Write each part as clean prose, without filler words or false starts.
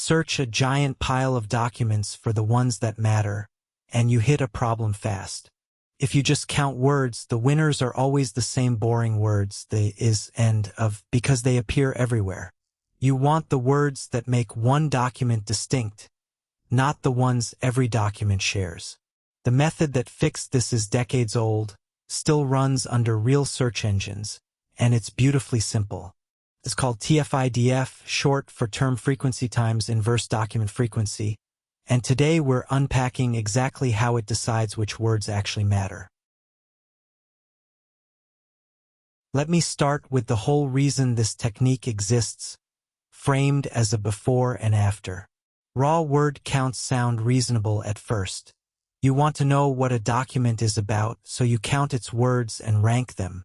Search a giant pile of documents for the ones that matter, and you hit a problem fast. If you just count words, the winners are always the same boring words, the is, and, of, because they appear everywhere. You want the words that make one document distinct, not the ones every document shares. The method that fixed this is decades old, still runs under real search engines, and it's beautifully simple. It's called TF-IDF, short for term frequency times inverse document frequency, and today we're unpacking exactly how it decides which words actually matter. Let me start with the whole reason this technique exists, framed as a before and after. Raw word counts sound reasonable at first. You want to know what a document is about, so you count its words and rank them.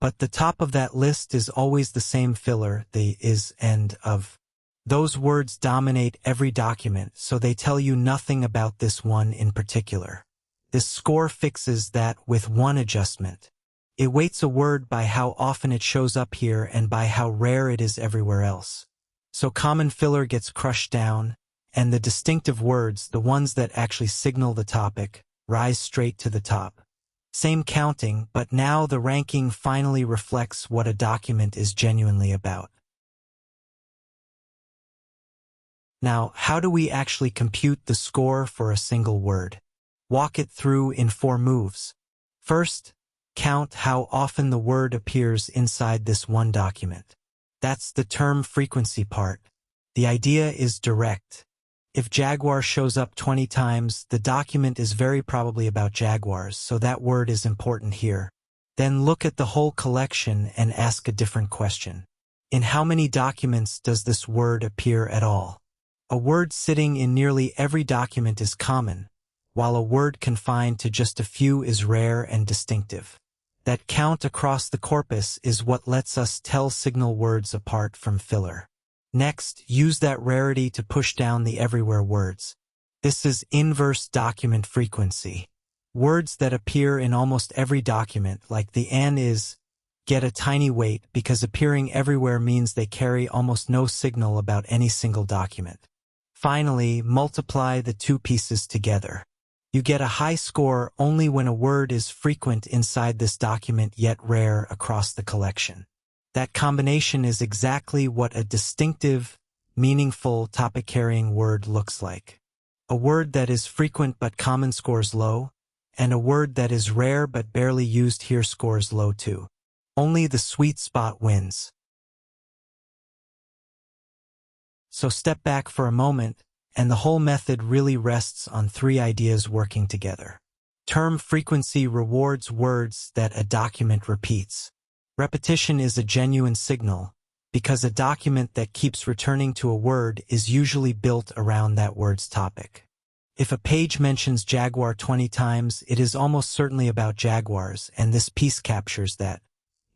But the top of that list is always the same filler, the is, and, of. Those words dominate every document, so they tell you nothing about this one in particular. This score fixes that with one adjustment. It weights a word by how often it shows up here and by how rare it is everywhere else. So common filler gets crushed down, and the distinctive words, the ones that actually signal the topic, rise straight to the top. Same counting, but now the ranking finally reflects what a document is genuinely about. Now, how do we actually compute the score for a single word? Walk it through in 4 moves. First, count how often the word appears inside this one document. That's the term frequency part. The idea is direct. If jaguar shows up 20 times, the document is very probably about jaguars, so that word is important here. Then look at the whole collection and ask a different question. In how many documents does this word appear at all? A word sitting in nearly every document is common, while a word confined to just a few is rare and distinctive. That count across the corpus is what lets us tell signal words apart from filler. Next, use that rarity to push down the everywhere words. This is inverse document frequency. Words that appear in almost every document, like the an is, get a tiny weight because appearing everywhere means they carry almost no signal about any single document. Finally, multiply the 2 pieces together. You get a high score only when a word is frequent inside this document yet rare across the collection. That combination is exactly what a distinctive, meaningful, topic-carrying word looks like. A word that is frequent but common scores low, and a word that is rare but barely used here scores low too. Only the sweet spot wins. So step back for a moment, and the whole method really rests on 3 ideas working together. Term frequency rewards words that a document repeats. Repetition is a genuine signal, because a document that keeps returning to a word is usually built around that word's topic. If a page mentions jaguar 20 times, it is almost certainly about jaguars, and this piece captures that.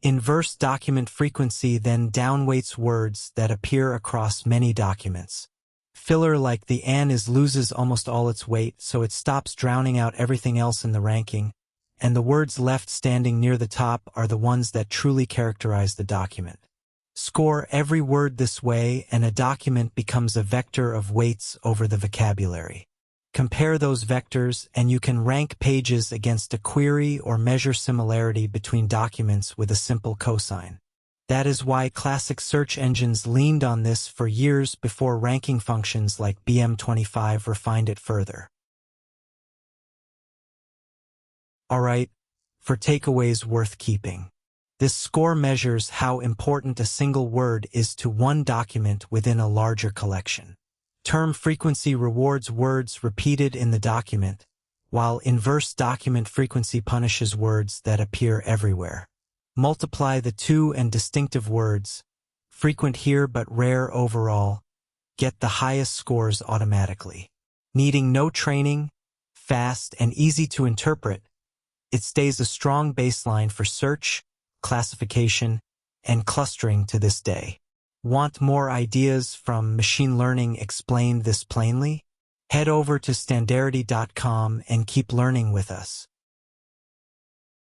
Inverse document frequency then downweights words that appear across many documents. Filler like the an is loses almost all its weight, so it stops drowning out everything else in the ranking, and the words left standing near the top are the ones that truly characterize the document. Score every word this way, and a document becomes a vector of weights over the vocabulary. Compare those vectors, and you can rank pages against a query or measure similarity between documents with a simple cosine. That is why classic search engines leaned on this for years before ranking functions like BM25 refined it further. Alright, for takeaways worth keeping. This score measures how important a single word is to one document within a larger collection. Term frequency rewards words repeated in the document, while inverse document frequency punishes words that appear everywhere. Multiply the 2 and distinctive words, frequent here but rare overall, get the highest scores automatically. Needing no training, fast and easy to interpret, it stays a strong baseline for search, classification, and clustering to this day. Want more ideas from machine learning explained this plainly? Head over to standarity.com and keep learning with us.